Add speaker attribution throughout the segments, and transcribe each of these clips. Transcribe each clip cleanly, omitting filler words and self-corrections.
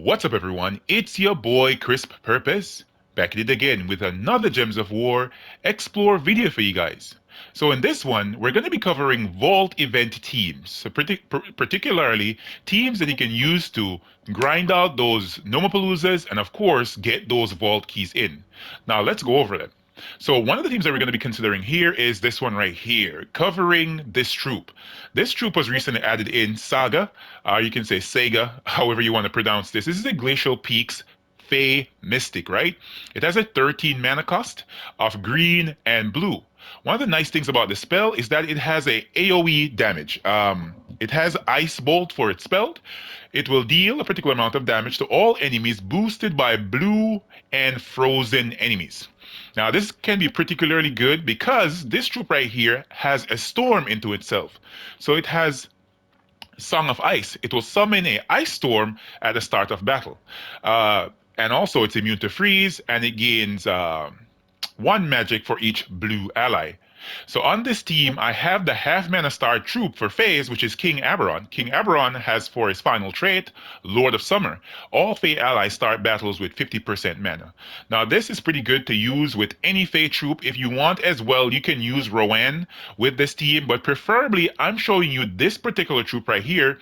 Speaker 1: What's up, everyone? It's your boy Crisp Purpose, back at it again with another Gems of War Explore video for you guys. So in this one, we're going to be covering Vault event teams, so particularly teams that you can use to grind out those Nomapaloozas and of course get those Vault keys in. Now let's go over them. So one of the teams that we're going to be considering here is this one right here, covering this troop. This troop was recently added in Saga. You can say Sega, however you want to pronounce this. This is a Glacial Peaks Fey Mystic, right? It has a 13 mana cost of green and blue. One of the nice things about this spell is that it has a AoE damage. It has Ice Bolt for its spell. It will deal a particular amount of damage to all enemies boosted by blue and frozen enemies. Now, this can be particularly good because this troop right here has a storm into itself. So it has Song of Ice. It will summon a ice storm at the start of battle. And also, it's immune to freeze, and it gains one magic for each blue ally. So on this team, I have the half mana star troop for phase, which is King Aberon. King Aberon has for his final trait, Lord of Summer. All Fey allies start battles with 50% mana. Now this is pretty good to use with any Fey troop. If you want as well, you can use Rowan with this team, but preferably I'm showing you this particular troop right here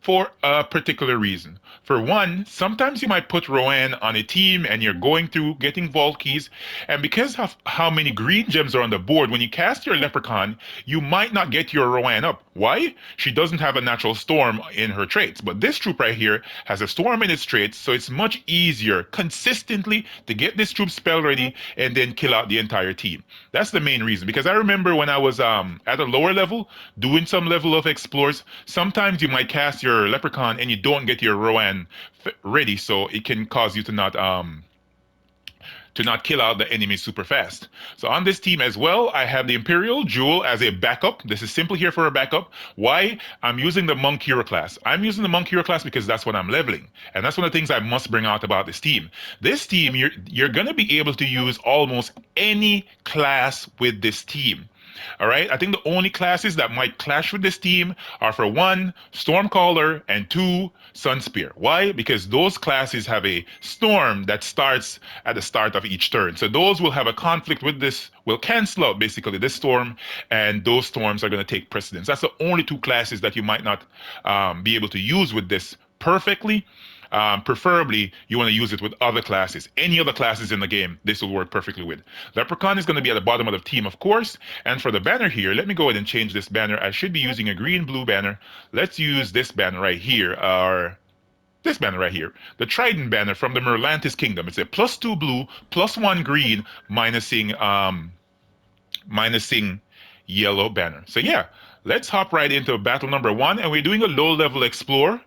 Speaker 1: for a particular reason. For one, sometimes you might put Rowan on a team and you're going through getting vault keys, and because of how many green gems are on the board, when you cast your Leprechaun, you might not get your Rowan up. Why? She doesn't have a natural storm in her traits, but this troop right here has a storm in its traits, so it's much easier consistently to get this troop spell ready and then kill out the entire team. That's the main reason, because I remember when I was at a lower level, doing some level of explores, sometimes you might cast your Leprechaun and you don't get your Rowan ready, so it can cause you to not kill out the enemy super fast. So on this team as well, I have the Imperial Jewel as a backup. This is simply here for a backup. Why? I'm using the Monk Hero class. I'm using the Monk Hero class because that's what I'm leveling. And that's one of the things I must bring out about this team. This team, you're going to be able to use almost any class with this team. All right, I think the only classes that might clash with this team are, for one, Stormcaller, and two, Sunspear. Why? Because those classes have a storm that starts at the start of each turn. So those will have a conflict with this, will cancel out basically this storm, and those storms are going to take precedence. That's the only two classes that you might not be able to use with this perfectly. Preferably, you want to use it with other classes. Any other classes in the game, this will work perfectly with. Leprechaun is going to be at the bottom of the team, of course. And for the banner here, let me go ahead and change this banner. I should be using a green-blue banner. Let's use this banner right here, this banner right here, the Trident banner from the Merlantis Kingdom. It's a +2 blue, +1 green, minusing yellow banner. So yeah, let's hop right into battle number 1, and we're doing a low-level explore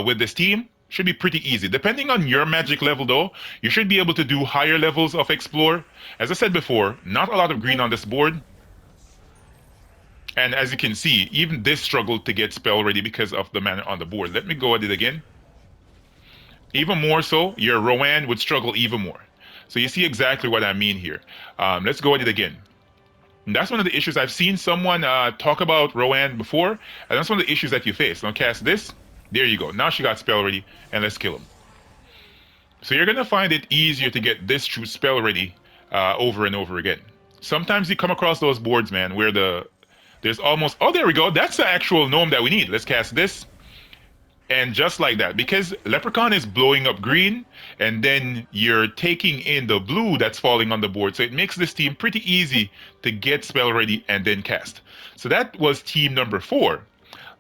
Speaker 1: with this team. Should be pretty easy. Depending on your magic level though, you should be able to do higher levels of explore. As I said before, not a lot of green on this board. And as you can see, even this struggled to get spell ready because of the mana on the board. Let me go at it again. Even more so, your Rowan would struggle even more. So you see exactly what I mean here. Let's go at it again. And that's one of the issues. I've seen someone talk about Rowan before, and that's one of the issues that you face. Now cast this. There you go. Now she got spell ready, and let's kill him. So you're gonna find it easier to get this true spell ready over and over again. Sometimes you come across those boards, man, where there's almost, oh, there we go. That's the actual gnome that we need. Let's cast this. And just like that, because Leprechaun is blowing up green, and then you're taking in the blue that's falling on the board. So it makes this team pretty easy to get spell ready and then cast. So that was team number 4.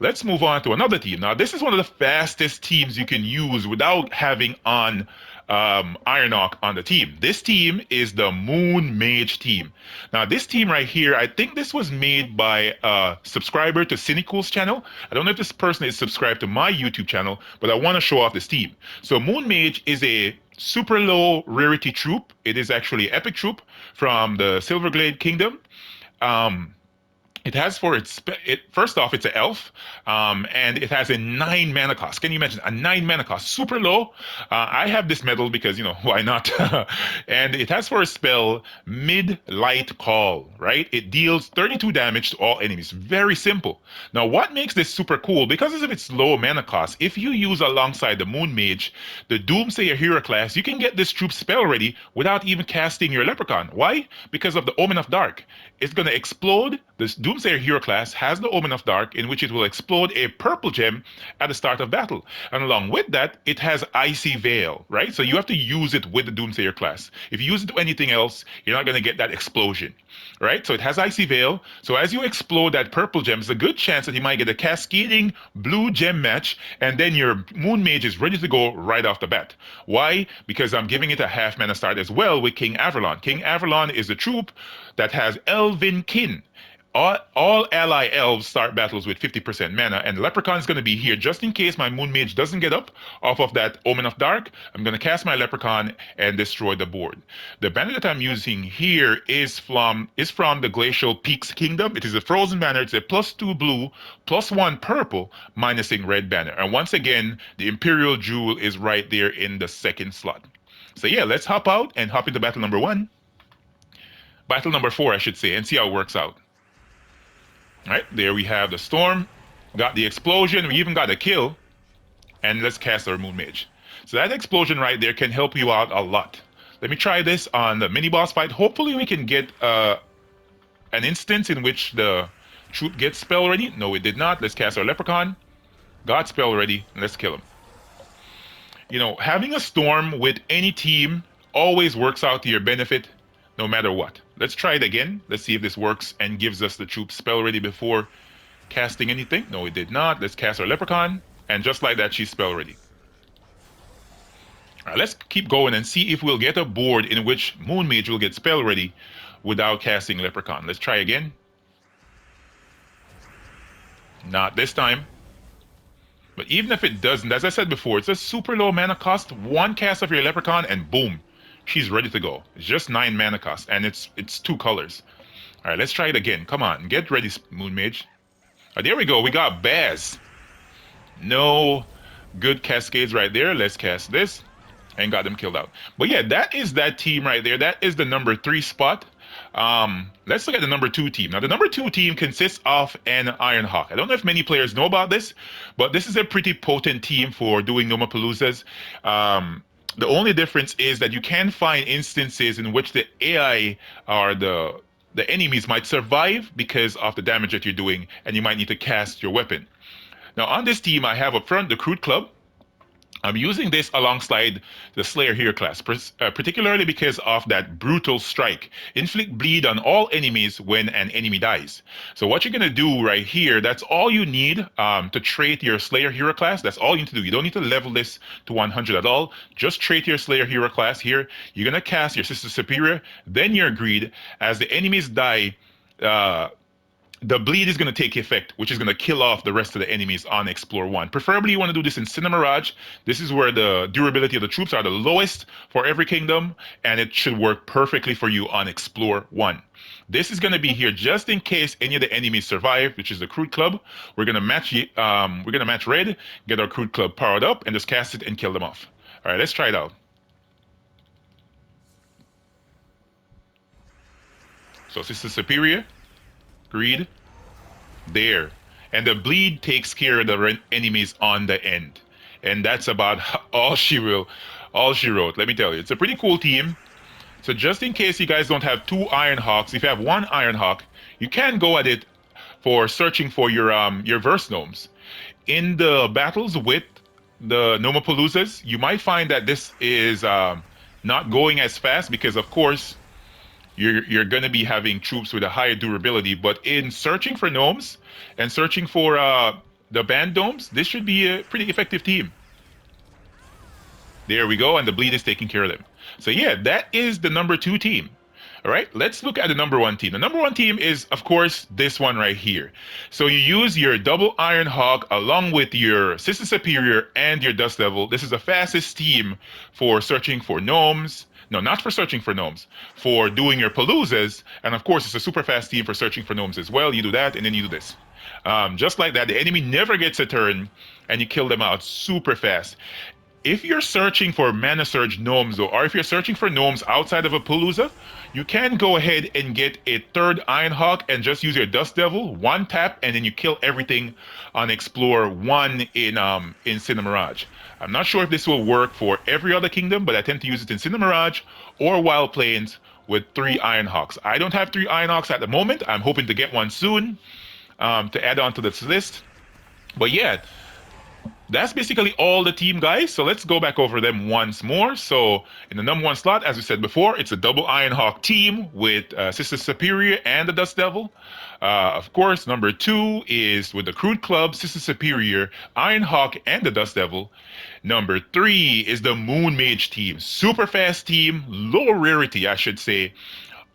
Speaker 1: Let's move on to another team. Now, this is one of the fastest teams you can use without having on Ironhawk on the team. This team is the Moon Mage team. Now, this team right here, I think this was made by a subscriber to Cynical's channel. I don't know if this person is subscribed to my YouTube channel, but I want to show off this team. So Moon Mage is a super low rarity troop. It is actually an epic troop from the Silverglade Kingdom. It has for first off, it's an elf, and it has a 9 mana cost. Can you imagine a 9 mana cost? Super low. I have this medal because why not? And it has for a spell mid light call. Right? It deals 32 damage to all enemies. Very simple. Now, what makes this super cool? Because of its low mana cost, if you use alongside the Moon Mage, the Doomsayer hero class, you can get this troop spell ready without even casting your Leprechaun. Why? Because of the Omen of Dark. It's going to explode. This Doomsayer hero class has the Omen of Dark, in which it will explode a purple gem at the start of battle. And along with that, it has Icy Veil, right? So you have to use it with the Doomsayer class. If you use it to anything else, you're not going to get that explosion, right? So it has Icy Veil. So as you explode that purple gem, there's a good chance that you might get a cascading blue gem match, and then your Moon Mage is ready to go right off the bat. Why? Because I'm giving it a half mana start as well with King Averlon. King Averlon is a troop that has Elven Kin. All ally elves start battles with 50% mana, and the Leprechaun is going to be here just in case my Moon Mage doesn't get up off of that Omen of Dark. I'm going to cast my Leprechaun and destroy the board. The banner that I'm using here is from the Glacial Peaks Kingdom. It is a frozen banner. It's a +2 blue, +1 purple, minusing red banner. And once again, the Imperial Jewel is right there in the second slot. So yeah, let's hop out and hop into battle number 1. Battle number 4, I should say, and see how it works out. All right, there we have the storm, got the explosion, we even got a kill, and let's cast our Moon Mage. So that explosion right there can help you out a lot. Let me try this on the mini boss fight. Hopefully we can get an instance in which the troop gets spell ready. No, it did not. Let's cast our Leprechaun. Got spell ready. Let's kill him. Having a storm with any team always works out to your benefit, no matter what. Let's try it again. Let's see if this works and gives us the troop spell ready before casting anything. No, it did not. Let's cast our Leprechaun. And just like that, she's spell ready. All right, let's keep going and see if we'll get a board in which Moon Mage will get spell ready without casting Leprechaun. Let's try again. Not this time. But even if it doesn't, as I said before, it's a super low mana cost. One cast of your Leprechaun and boom, she's ready to go. It's just 9 mana cost, and it's 2 colors. All right, let's try it again. Come on, get ready, Moon Mage. There we go. We got Baz. No good cascades right there. Let's cast this and got them killed out. But yeah, that is that team right there. That is the number 3 spot. Let's look at the number 2 team. Now, the number 2 team consists of an Ironhawk. I don't know if many players know about this, but this is a pretty potent team for doing Nomapaloozas. The only difference is that you can find instances in which the AI or the enemies might survive because of the damage that you're doing, and you might need to cast your weapon. Now, on this team, I have up front the Crude Club. I'm using this alongside the Slayer Hero class, particularly because of that brutal strike. Inflict bleed on all enemies when an enemy dies. So what you're going to do right here, that's all you need to trait your Slayer Hero class. That's all you need to do. You don't need to level this to 100 at all. Just trait your Slayer Hero class here. You're going to cast your Sister Superior, then your Greed. As the enemies die, the bleed is going to take effect, which is going to kill off the rest of the enemies on Explore 1. Preferably, you want to do this in Cinemirage. This is where the durability of the troops are the lowest for every kingdom, and it should work perfectly for you on Explore 1. This is going to be here just in case any of the enemies survive, which is the Crude Club. We're going to match red, get our Crude Club powered up, and just cast it and kill them off. All right, let's try it out. So Sister Superior, Greed, there. And the bleed takes care of the enemies on the end. And that's about all she wrote. Let me tell you, it's a pretty cool team. So just in case you guys don't have 2 Ironhawks, if you have 1 Ironhawk, you can go at it for searching for your verse gnomes. In the battles with the Nomapaloozas, you might find that this is not going as fast because, of course, you're going to be having troops with a higher durability. But in searching for gnomes and searching for the band domes, this should be a pretty effective team. There we go, and the bleed is taking care of them. So yeah, that is the number 2 team. All right, let's look at the number 1 team. The number 1 team is, of course, this one right here. So you use your double Ironhawk along with your Sister Superior and your Dust Devil. This is the fastest team for searching for gnomes. No, not for searching for gnomes. For doing your paloozas, and of course, it's a super fast team for searching for gnomes as well. You do that, and then you do this. Just like that, the enemy never gets a turn, and you kill them out super fast. If you're searching for Mana Surge gnomes, though, or if you're searching for gnomes outside of a Palooza, you can go ahead and get a third Iron Hawk and just use your Dust Devil, one tap, and then you kill everything on Explore 1 in Cinemirage. I'm not sure if this will work for every other kingdom, but I tend to use it in Cinemirage or Wild Plains with 3 Iron Hawks. I don't have 3 Iron Hawks at the moment. I'm hoping to get one soon to add on to this list. But yeah, that's basically all the team, guys. So let's go back over them once more. So in the number 1 slot, as we said before, it's a double Ironhawk team with Sister Superior and the Dust Devil. Of course, number 2 is with the Crude Club, Sister Superior, Ironhawk, and the Dust Devil. Number 3 is the Moon Mage team. Super fast team, low rarity, I should say.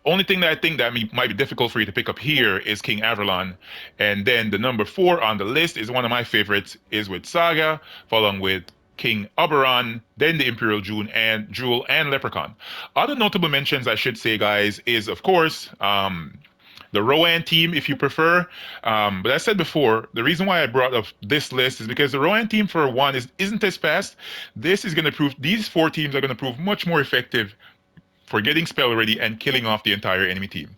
Speaker 1: Only thing that I think that might be difficult for you to pick up here is King Averlon. And then the number 4 on the list is one of my favorites, is with Saga, following with King Oberon, then the Imperial Jewel and Leprechaun. Other notable mentions, I should say, guys, is of course the Rowan team, if you prefer. But as I said before, the reason why I brought up this list is because the Rowan team, for one, isn't as fast. This is going to prove, these 4 teams are going to prove much more effective for getting spell ready and killing off the entire enemy team.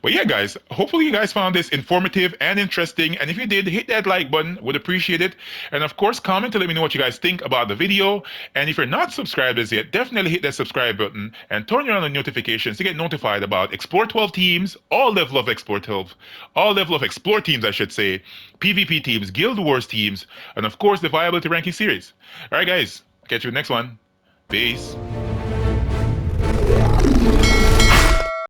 Speaker 1: But yeah, guys, hopefully you guys found this informative and interesting. And if you did, hit that like button, would appreciate it. And of course, comment to let me know what you guys think about the video. And if you're not subscribed as yet, definitely hit that subscribe button and turn on the notifications to get notified about Explore 12 teams, all level of Explore 12, all level of Explore teams, I should say, PvP teams, Guild Wars teams, and of course, the Viability Ranking Series. All right, guys, catch you in the next one. Peace.